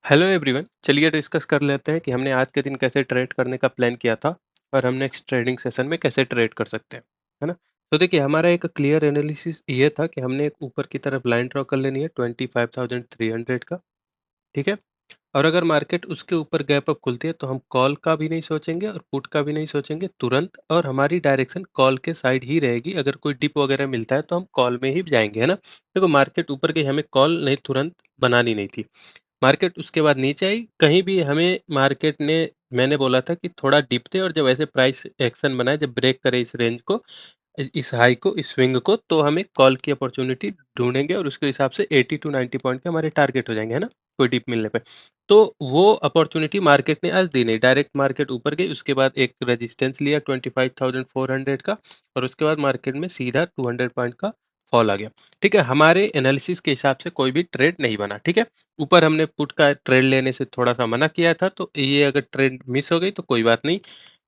Hello everyone, चलिए discuss कर लेते हैं कि हमने आज के दिन कैसे ट्रेड करने का प्लान किया था और हम नेक्स्ट ट्रेडिंग सेशन में कैसे ट्रेड कर सकते हैं, है ना? तो देखिए, हमारा एक क्लियर एनालिसिस ये था कि हमने एक ऊपर की तरफ लाइन ड्रॉ कर लेनी है 25,300 का, ठीक है? और अगर मार्केट उसके ऊपर गैप अप खुलती है तो हम कॉल का भी नहीं सोचेंगे और पुट का भी नहीं सोचेंगे तुरंत, और हमारी डायरेक्शन कॉल के साइड ही रहेगी। अगर कोई डिप वगैरह मिलता है तो हम कॉल में ही जाएंगे, है ना? देखो, मार्केट ऊपर गई, हमें कॉल नहीं तुरंत बनानी नहीं थी। मार्केट उसके बाद नीचे आई, कहीं भी हमें मार्केट ने, मैंने बोला था कि थोड़ा डिप थे और जब ऐसे प्राइस एक्शन बनाए, जब ब्रेक करे इस रेंज को, इस हाई को, इस स्विंग को, तो हमें कॉल की अपॉर्चुनिटी ढूंढेंगे और उसके हिसाब से 80 टू 90 पॉइंट के हमारे टारगेट हो जाएंगे, है ना? कोई डिप मिलने पे। तो वो अपॉर्चुनिटी मार्केट ने आज दी नहीं। डायरेक्ट मार्केट ऊपर गई, उसके बाद एक रेजिस्टेंस लिया 25,400 का, और उसके बाद मार्केट में सीधा 200 पॉइंट का फॉल आ गया। ठीक है, हमारे एनालिसिस के हिसाब से कोई भी ट्रेड नहीं बना। ठीक है, ऊपर हमने पुट का ट्रेड लेने से थोड़ा सा मना किया था, तो ये अगर ट्रेड मिस हो गई तो कोई बात नहीं।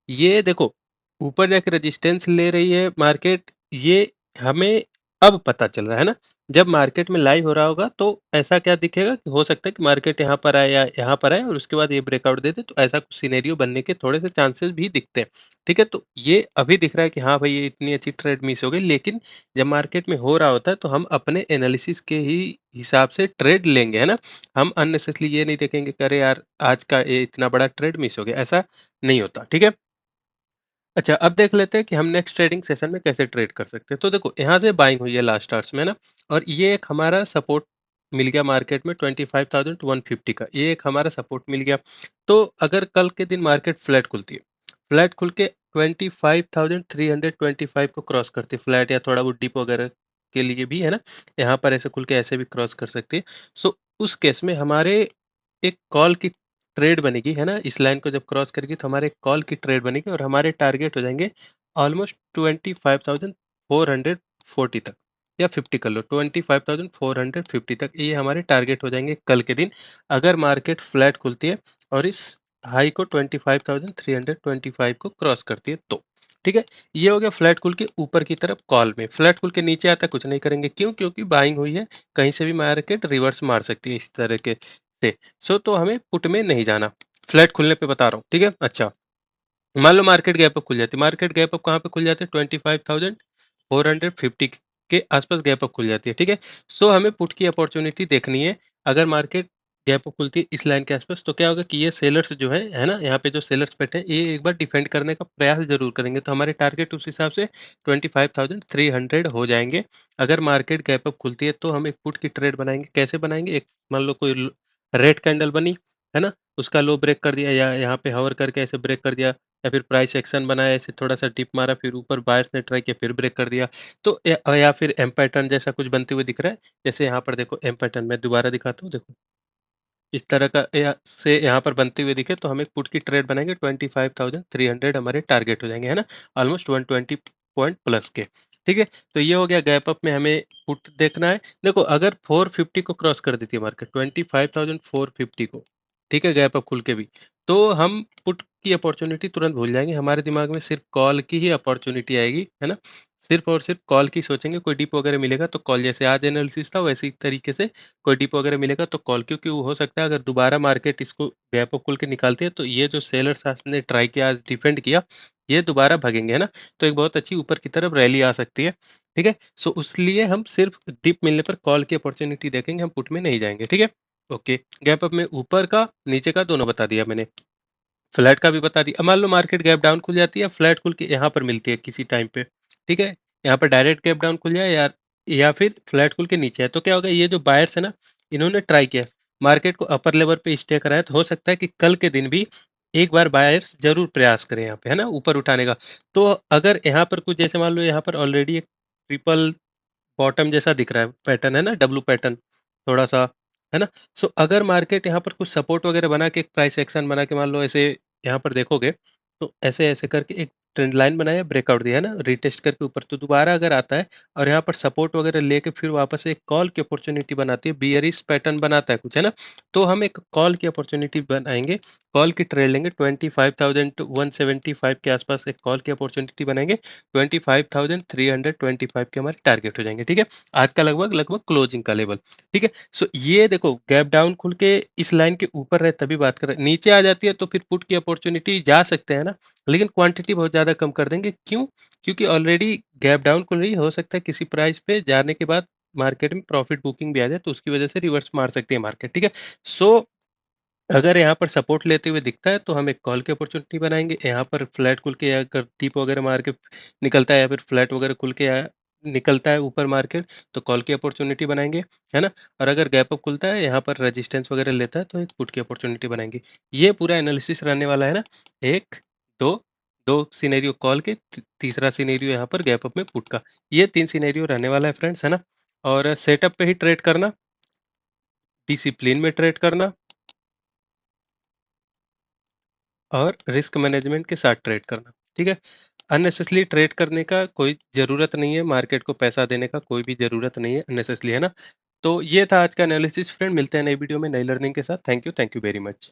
ये देखो, ऊपर जाके रेजिस्टेंस ले रही है मार्केट, ये हमें अब पता चल रहा है ना। जब मार्केट में लाइव हो रहा होगा तो ऐसा क्या दिखेगा कि हो सकता है कि मार्केट यहाँ पर आए या यहाँ पर आए और उसके बाद ये ब्रेकआउट दे दे, तो ऐसा कुछ सिनेरियो बनने के थोड़े से चांसेस भी दिखते हैं। ठीक है, तो ये अभी दिख रहा है कि हाँ भाई, ये इतनी अच्छी ट्रेड मिस हो गई, लेकिन जब मार्केट में हो रहा होता है तो हम अपने एनालिसिस के ही हिसाब से ट्रेड लेंगे, है ना? हम अननेसेसरी ये नहीं देखेंगे कि अरे यार, आज का ये इतना बड़ा ट्रेड मिस हो गया, ऐसा नहीं होता। ठीक है, अच्छा, अब देख लेते हैं कि हम नेक्स्ट ट्रेडिंग सेशन में कैसे ट्रेड कर सकते हैं। तो देखो, यहाँ से बाइंग हुई है लास्ट आवर्स में ना, और ये एक हमारा सपोर्ट मिल गया मार्केट में 25,150 का, ये एक हमारा सपोर्ट मिल गया। तो अगर कल के दिन मार्केट फ्लैट खुलती है, फ्लैट खुल के 25,325 को क्रॉस करती है, फ्लैट या थोड़ा वो डिप वगैरह के लिए भी, है ना? यहाँ पर ऐसे खुल के ऐसे भी क्रॉस कर सकती है। सो उस केस में हमारे एक कॉल की ट्रेड बनेगी, है ना? इस लाइन को जब क्रॉस करेगी तो हमारे कॉल की ट्रेड बनेगी और हमारे टारगेट हो जाएंगे ऑलमोस्ट 25,440 तक, या 50 कर लो, 25,450 तक ये हमारे टारगेट हो जाएंगे कल के दिन, अगर मार्केट फ्लैट खुलती है और इस हाई को 25,325 को क्रॉस करती है तो। ठीक है, ये हो गया फ्लैट खुल के ऊपर की तरफ कॉल में। फ्लैट खुल के नीचे आता कुछ नहीं करेंगे, क्यों? क्योंकि बाइंग हुई है, कहीं से भी मार्केट रिवर्स मार सकती है इस तरह के से। तो हमें पुट में नहीं जाना, फ्लैट खुलने पे बता रहा हूँ। ठीक है, अच्छा, मान लो मार्केट गैप अप खुल जाती है, मार्केट गैप अप कहाँ पे खुल जाती है? 25,450 के आसपास गैप अप खुल जाती है। ठीक है, हमें पुट की अपॉर्चुनिटी देखनी है। अगर मार्केट गैप अप खुलती है इस लाइन के आसपास, तो क्या होगा कि ये सेलर्स जो है ना, यहाँ पे जो सेलर्स बैठे हैं, ये एक बार डिफेंड करने का प्रयास जरूर करेंगे, तो हमारे टारगेट उस हिसाब से 25,300 हो जाएंगे। अगर मार्केट गैप अप खुलती है तो हम एक पुट की ट्रेड बनाएंगे। कैसे बनाएंगे? एक मान लो कोई रेड कैंडल बनी, है ना? उसका लो ब्रेक कर दिया, या यहाँ पे हवर करके ऐसे ब्रेक कर दिया, या फिर प्राइस एक्शन बनाया, ऐसे थोड़ा सा टिप मारा, फिर ऊपर बायर्स ने ट्राई किया, फिर ब्रेक कर दिया। तो या फिर एम पैटर्न जैसा कुछ बनते हुए दिख रहा है, जैसे यहाँ पर देखो एम पैटर्न, मैं दोबारा दिखाता हूँ, देखो इस तरह का से यहाँ पर बनते हुए दिखे, तो हम एक पुट की ट्रेड बनाएंगे, 25,300 हमारे टारगेट हो जाएंगे, है ना? ऑलमोस्ट 120 पॉइंट प्लस के। ठीक है, तो ये हो गया गैप अप में हमें पुट देखना है। देखो, अगर 450 को क्रॉस कर देती है मार्केट, 25,450 को, ठीक है, गैप अप खुल के भी, तो हम पुट की अपॉर्चुनिटी तुरंत भूल जाएंगे। हमारे दिमाग में सिर्फ कॉल की ही अपॉर्चुनिटी आएगी, है ना? सिर्फ और सिर्फ कॉल की सोचेंगे। कोई डिप वगैरह मिलेगा तो कॉल, जैसे आज एनालिसिस था वैसे ही तरीके से कोई डिप वगैरह मिलेगा तो कॉल, क्योंकि वो हो सकता है अगर दोबारा मार्केट इसको गैप अप खुल के निकालती है तो ये जो सेलर्स आज ने ट्राई किया, आज डिफेंड किया, ये दोबारा भगेंगे, है ना? तो एक बहुत अच्छी ऊपर की तरफ रैली आ सकती है। ठीक है, इसलिए हम सिर्फ डिप मिलने पर कॉल की अपॉर्चुनिटी देखेंगे, हम पुट में नहीं जाएंगे। ठीक है, ओके। गैप अप में ऊपर का नीचे का दोनों बता दिया मैंने, फ्लैट का भी बता दिया। अब मान लो मार्केट गैप डाउन खुल जाती है, फ्लैट खुल के यहाँ पर मिलती है किसी टाइम पे, ठीक है, यहाँ पर डायरेक्ट गैप डाउन खुल जाए, या फिर फ्लैट खुल के नीचे है, तो क्या होगा? ये जो बायर्स है ना, इन्होंने ट्राई किया मार्केट को अपर लेवल पे स्टे कराया, तो हो सकता है कि कल के दिन भी एक बार बायर्स जरूर प्रयास करें यहाँ पे, है ना, ऊपर उठाने का। तो अगर यहाँ पर कुछ, जैसे मान लो यहाँ पर ऑलरेडी एक ट्रिपल बॉटम जैसा दिख रहा है, पैटर्न है ना, डब्लू पैटर्न थोड़ा सा, है ना? अगर मार्केट यहाँ पर कुछ सपोर्ट वगैरह बना के, एक प्राइस एक्शन बना के, मान लो ऐसे यहाँ पर देखोगे, तो ऐसे ऐसे करके एक ट्रेंड लाइन बनाया, ब्रेकआउट दिया है ना, रीटेस्ट करके ऊपर, तो दोबारा अगर आता है और यहाँ पर सपोर्ट वगैरह लेके फिर वापस एक कॉल की अपॉर्चुनिटी बनाती है, बियरिश पैटर्न बनाता है कुछ, है ना? तो हम एक कॉल की अपॉर्चुनिटी बनाएँगे, कॉल की ट्रेड लेंगे 25,175 के आसपास एक कॉल की अपॉर्चुनिटी बनाएँगे, 25,325 के हमारे टारगेट हो जाएँगे, ठीक है? आज का लगभग क्लोजिंग का लेवल, ठीक है? सो ये देखो गैप डाउन खुल के इस लाइन के ऊपर रहे तभी बात कर रहे हैं, नीचे आ जाती है तो फिर पुट की अपॉर्चुनिटी जा सकते हैं ना, लेकिन क्वांटिटी बहुत ज़्यादा कम कर देंगे, क्यों? क्योंकि ऑलरेडी गैप डाउन खुल रही है, हो सकता है किसी प्राइस पे जाने के बाद मार्केट में प्रॉफिट बुकिंग भी आ जाए, तो उसकी वजह से रिवर्स मार सकती है मार्केट, ठीक है? सो अगर यहाँ पर सपोर्ट लेते हुए दिखता है तो हम एक कॉल की अपॉर्चुनिटी बनाएँगे, यहाँ पर फ्लैट खुल के अगर डिप वगैरह मार के निकलता है या फिर फ्लैट वगैरह खुल के निकलता है ऊपर मार्केट, तो कॉल की अपॉर्चुनिटी बनाएँगे, है ना? और अगर गैप अप खुलता है, यहाँ पर रेजिस्टेंस वगैरह लेता है, तो एक पुट की अपॉर्चुनिटी बनाएँगे। ये पूरा एनालिसिस रहने वाला है ना, 1, 2, 2 सिनेरियो कॉल के, तीसरा सिनेरियो यहाँ पर गैप अप में पुट का। ये 3 सिनेरियो रहने वाला है फ्रेंड्स, है ना? और सेटअप पे ही ट्रेड करना, डिसिप्लिन में ट्रेड करना और रिस्क मैनेजमेंट के साथ ट्रेड करना, ठीक है? अननेसेसरी ट्रेड करने का कोई ज़रूरत नहीं है, मार्केट को पैसा देने का कोई भी ज़रूरत नहीं है अननेसेसरी, है ना? तो ये था आज का एनालिसिस फ्रेंड, मिलते हैं नई वीडियो में नई लर्निंग के साथ। Thank you very much.